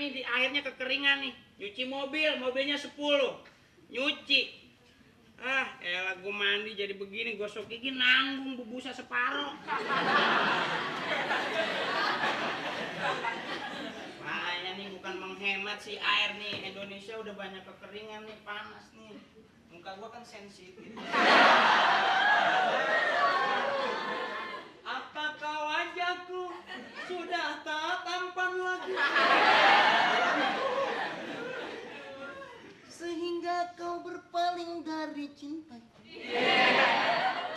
nih di airnya kekeringan nih. Nyuci mobilnya 10. Nyuci. Elah gue mandi jadi begini, gosok gigi nanggung bubusa separoh. Makanya nih bukan menghemat si air nih, Indonesia udah banyak kekeringan nih, panas nih. Muka gua kan sensitif. Apakah wajahku sudah tak tampan lagi? Sehingga kau berpaling dari cinta.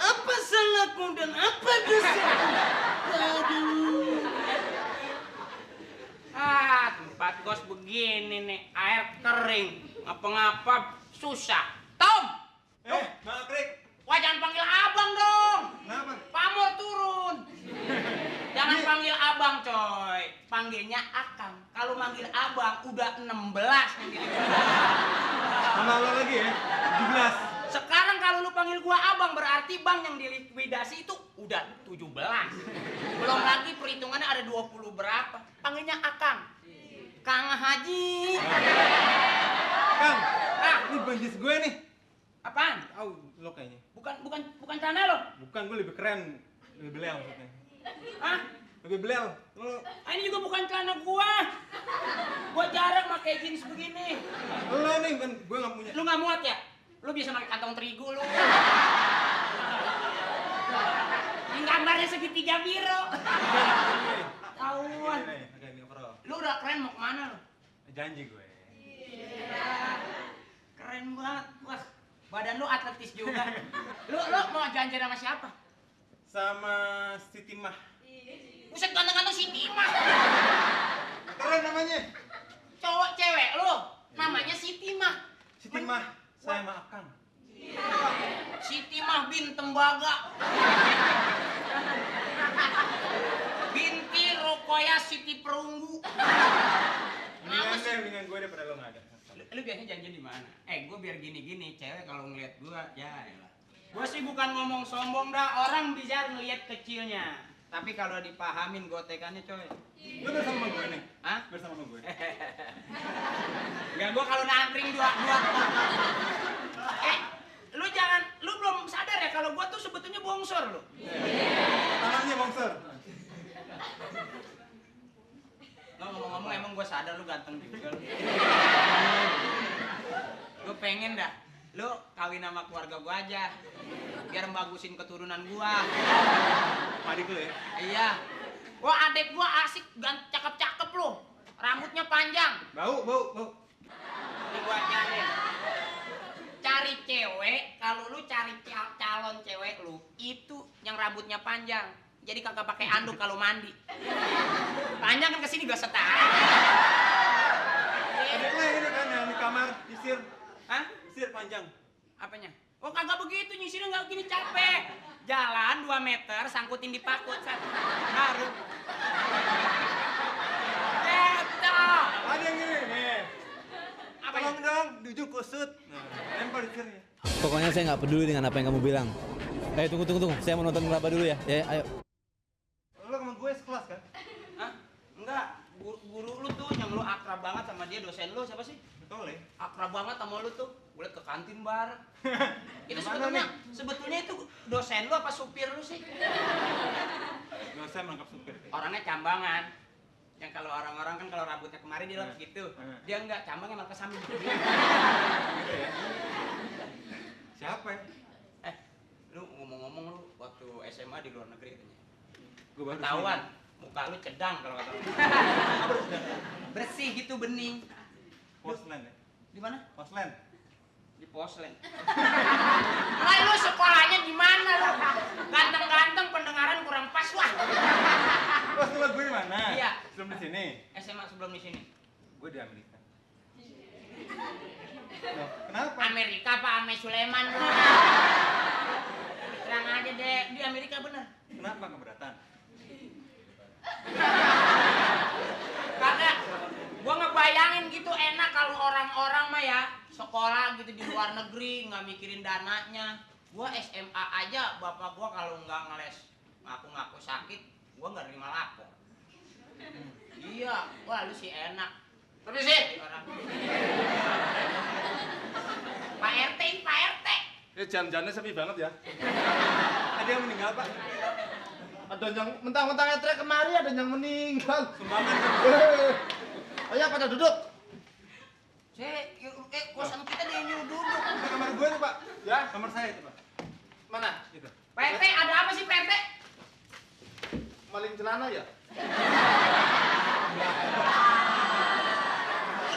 Apa salahku dan apa dosaku? Aduh. Tempat kos begini nih, air kering, ngapa-ngapa susah. Tom! Bang Krik. Wah, jangan panggil abang dong. Kenapa? Pamor turun. Jangan panggil abang, coy. Panggilnya Akang. Kalau manggil abang udah 16 nih. Sama lo lagi ya? 17. Sekarang kalau lu panggil gua abang berarti bang yang dilikuidasi itu udah 17. Belum lagi perhitungannya ada 20 berapa. Panggilnya Akang. Kang Haji. Kang, ini banjis gue nih. Apaan? Tahu lo kayaknya. Bukan celana lo. Bukan, gue lebih keren, lebih belel maksudnya. Hah? Lebih belel. Lo Ini juga bukan celana gua. Gua jarang pakai jeans begini. nih kan gue nggak punya. Lu nggak muat ya? Lu bisa pakai kantong terigu lu. Ini gambarnya segitiga biru. Tauan. Ini overall. Lu udah keren, mau kemana lu? Janji gue. Keren banget, bos. Badan lu atletis juga. Lu mau janjian sama siapa? Sama Siti Mah. Buset, ganteng-ganteng si Timah. Keren namanya. Cowok cewek lu, namanya Siti Mah. Siti Mah, saya sama Akang. Siti Mah bin Tembaga. Binti Rokoya Siti Perunggu. Mendingan gue daripada lo nggak ada. Lu biasanya janjian di mana? Gue biar gini-gini, cewek kalau ngeliat gua, ya elah. Gua sih bukan ngomong sombong dah, orang bisa ngeliat kecilnya. Tapi kalau dipahamin gotekannya, coy. Lu bersama gue nih? Hah? Bersama gue. Enggak, gua kalau nangkring dua. Lu belum sadar ya kalau gua tuh sebetulnya bongsor lu. Tangannya bongsor. Lo ngomong-ngomong emang gua sadar lu ganteng juga lu. Gua pengen dah lu kawin sama keluarga gua aja. Biar bagusin keturunan gua. Adik lu ya? Iya. Wah, adek gua asik, cakep-cakep lu. Rambutnya panjang. Bau. Ini gua ajarin. Cari cewek, kalau lu cari calon cewek lu, itu yang rambutnya panjang. Jadi kagak pakai anduk kalau mandi. Panjang kan kesini gak setar. Adek lu ini kan yang di kamar, disir. Hah? Disir panjang. Apanya? Oh, kagak begitu, nyisirnya nggak gini capek. Jalan 2 meter, sangkutin di pakut. Baru. Gitu. Ada yang gini nih. Apa Tolong dong, di ujung kusut. Nah, lempar disirnya. Pokoknya saya nggak peduli dengan apa yang kamu bilang. Tunggu. Saya mau nonton kelapa dulu ya. Ya, ayo. Lo sama gue sekelas kan? Hah? Enggak. Guru lu tuh yang lu akrab banget sama dia, dosen lu siapa sih? Betul ya? Akrab banget sama lu tuh. Gue liat ke kantin bareng. Itu Gimana sebetulnya itu dosen lu apa supir lu sih? Nggak, saya menangkap supir. Orangnya cambangan. Yang kalau orang-orang kan kalau rambutnya kemarin dia lagi gitu. Dia enggak, cambangnya malah ke samping. Gitu ya? Siapa ya? Lu ngomong-ngomong lu waktu SMA di luar negeri katanya. Gue baru Ketahuan, muka lu cedang kalau kata lu. Bersih gitu, bening. Poslen ya? Di mana? Poslen. Di Poslen. Lah lu sekolahnya di mana lu? Ganteng-ganteng pendengaran kurang pas wah. Lo sekolah gue di mana? Iya. Sebelum di sini. SMA sebelum di sini. Gue di Amerika. Loh, kenapa? Amerika apa Ame Sulaiman lu? Terang aja deh, di Amerika bener. Kenapa keberatan? Kagak. Gua ngebayangin gitu enak kalau orang-orang mah ya sekolah gitu di luar negeri nggak mikirin dananya. Gua SMA aja, bapak gua kalau nggak ngeles ngaku-ngaku sakit, gua nggak nerima lapor. Iya, wah lu sih enak. Permisi. Pak RT, ini Pak RT. Jam-jamnya sepi banget ya. Ada yang meninggal, Pak. Ada yang mentang-mentang etrek kemari, ada yang meninggal. Sumbangan, Pak. Ayo pada duduk. Kosan kita dia nyuruh duduk. Itu kamar gue nih, Pak. Ya, Kamar saya itu, Pak. mana? Itu. Pak RT, ada apa sih Pak RT? Maling celana ya?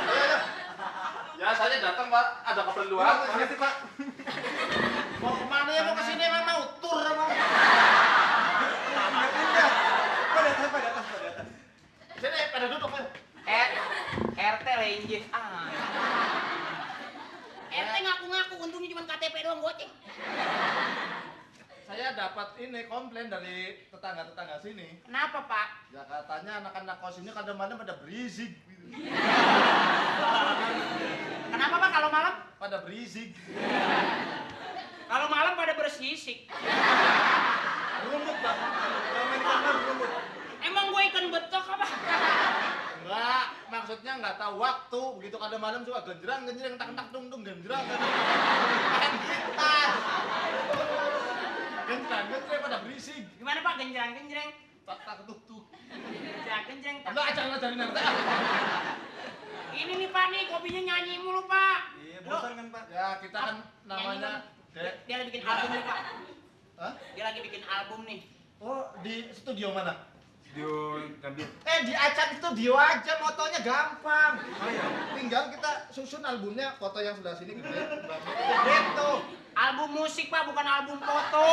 Ayo, ayo. Ya, saya datang, Pak. Ada keperluan. Mana sih, Pak? Mau kemana ya? Mau kesini emang mau tur emang. Pindah. Pak, di atas, Pak, di atas, Pak, di atas. Sini, pada duduk ya. RT lenje. RT ngaku-ngaku, untungnya cuma KTP doang goceng. Saya dapat ini komplain dari tetangga-tetangga sini. Kenapa Pak? Ya katanya anak-anak kos ini kadang-kadang pada berisik. Gitu. Kenapa Pak kalau malam? Pada berisik. Kalau malam pada bersisik. Rumput, Pak. Kalau main di kamar, rumput. Emang gue ikan betok apa? Enggak, maksudnya nggak tahu waktu. Begitu kadang malam suka genjreng, tak dung genjreng. Gitar. Genjreng pada berisik. Gimana Pak genjreng? Tak tuk. Genjreng. Enggak, jangan ajarin nanti. Ini nih Pak nih, kopinya nyanyi mulu Pak. Iya, bosan kan, Pak? Ya, kita kan namanya Dek. Dia lagi bikin album nih Pak. Hah? Dia lagi bikin album nih. Oh, di studio mana? Studio Gambir. Di Acan studio aja, motonya gampang. Oh iya. Tinggal kita susun albumnya, foto yang sebelah sini gede, gitu. Album musik Pak, bukan album foto.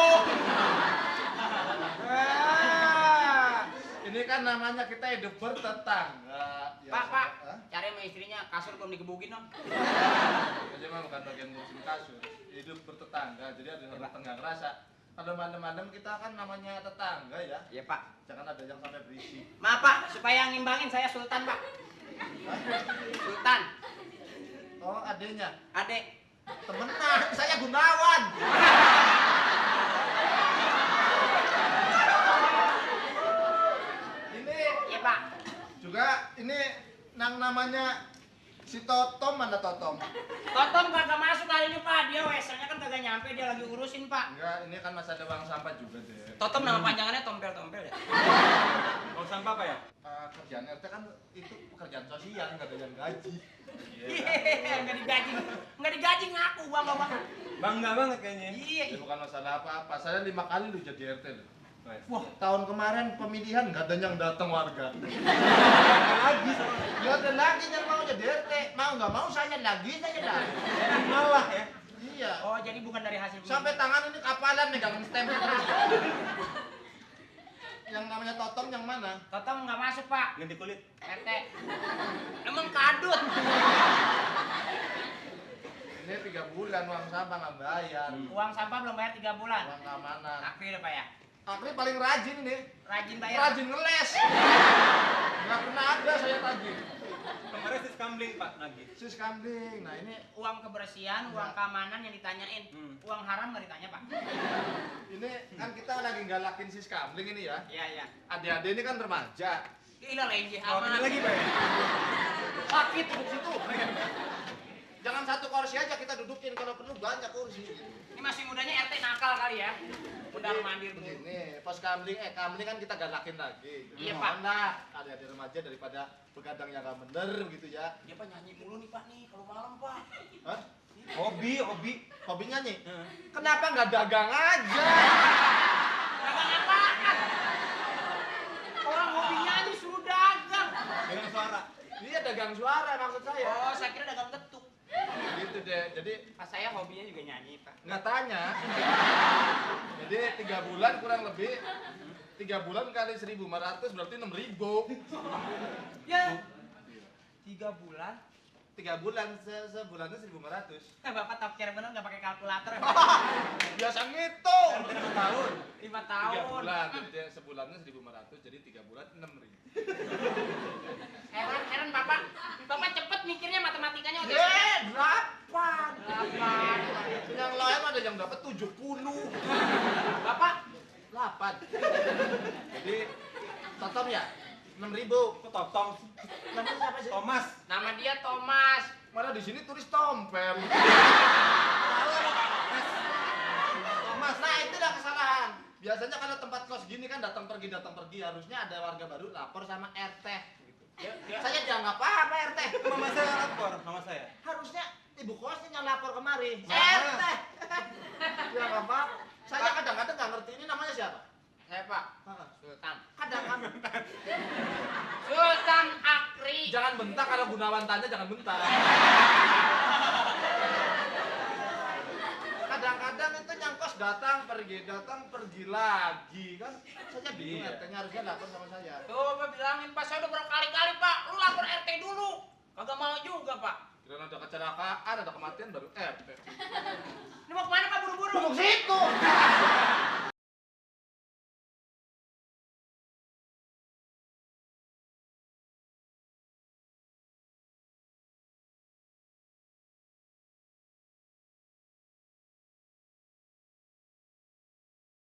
Ini kan namanya kita hidup bertetangga. Ya, Pak, Hah? cari sama istrinya kasur belum digebukin dong. Jadi memang bukan bagian ngurusin kasur, hidup bertetangga. Jadi ada satu tetangga ngerasa. Kalau malam-malam kita kan namanya tetangga ya. Iya Pak. Jangan ada yang sampai berisik. Maaf Pak, supaya ngimbangin saya Sultan Pak. Sultan, Oh, adenya. adek. Temenan, saya Gunawan. Ini Iya Pak. juga ini yang namanya si Totom, mana Totom? Totom kagak masuk kali ini Pak, dia WC-nya kan kagak nyampe, dia lagi urusin Pak. Enggak, ini kan masih ada bang sampah juga deh. Totom nama panjangannya tompel-tompel ya. Mau sampah, Pak ya? Kerjaan RT kan itu pekerjaan sosial, nggak ada yang gaji. Iya, nggak digaji ngaku bangga banget. Bangga banget kayaknya. Iya. Ya bukan masalah apa-apa, saya 5 kali lu jadi RT loh. Wes. Wah, tahun kemarin pemilihan nggak ada yang datang warga. Lagi sama Nggak ada lagi yang mau jadi RT. Mau nggak mau saya lagi. malah ya. Iya. Oh, jadi bukan dari hasil Sampai tangan ini kapalan megang stempel terus. Yang namanya Totom yang mana? Totom nggak masuk Pak. Ganti kulit. RT. Emang kadut. Ini 3 bulan uang sampah nggak bayar. Uang sampah belum bayar 3 bulan. Uang keamanan. Akri udah Pak ya. Akri paling rajin nih. Rajin bayar. Rajin ngeles. Nggak pernah ada saya tagih. Kemarin sis kambing, Pak, lagi. Sis kambing. Nah ini Uang kebersihan, uang keamanan yang ditanyain. Uang haram nggak ditanya Pak. ini kan kita lagi galakin sis kambing ini ya. Iya iya. Adik-adik ini kan remaja. Gila lenje Oh, aman. pindah lagi, Pak ya? Sakit duduk situ. Jangan satu kursi aja kita dudukin, kalau perlu banyak kursi. Ini masih mudanya RT nakal kali ya. Udah mandir tuh. Begini, pas kambling kan kita galakin lagi. Iya, Mohon Pak. lah, adik-adik remaja daripada begadang yang gak bener gitu ya. Dia Pak nyanyi mulu nih Pak nih kalau malam Pak. Hah? Hobi. Hobi nyanyi? Heeh. Kenapa nggak dagang aja? Dagang apaan? Orang hobi nyanyi suruh dagang. Dengan suara. Iya dagang suara maksud saya. Oh, saya kira dagang getuk. Gitu deh, jadi Pas saya hobinya juga nyanyi Pak. nggak tanya. Jadi 3 bulan kurang lebih 3 bulan kali 1.500 berarti 6.000. Ya. 3 bulan. 3 bulan sebulannya 1.500. Bapak tafsir bener nggak pakai kalkulator ya? Biasa ngitung. 5 tahun. 5 3 tahun. bulan, jadi sebulannya 1.500 jadi 3 bulan 6.000. Heran Bapak. Bapak cepet mikirnya matematikanya udah. 8. 8. Yang lain ada yang dapat 70. Bapak 8. Jadi Totom ya? 6.000. Kok Tom? Namanya siapa sih? Thomas. Nama dia Thomas. Malah di sini tulis Tompem. Thomas. Nah, itu dah kesalahan. Biasanya kalau tempat kos gini kan datang pergi, harusnya ada warga baru lapor sama RT gitu. Saya dianggap apa RT? Mama saya lapor, mama saya. Harusnya ibu kosnya yang lapor kemari. Nah. RT. Ya nggak apa. Saya kadang-kadang nggak ngerti ini namanya siapa. Saya Pak. Hah, Sultan. Kadang-kadang Sultan Akri. jangan bentak kalau Gunawan tanya jangan bentak. Kadang-kadang itu nyangkos datang pergi lagi kan. Saya bingung Iya. RT-nya harusnya lapor sama saya. Coba bilangin Pak, saya udah berkali-kali Pak. Lu lapor RT dulu. Kagak mau juga Pak. Kira ada kecelakaan, ada kematian baru RT. Ini mau kemana Pak buru-buru? Duduk situ.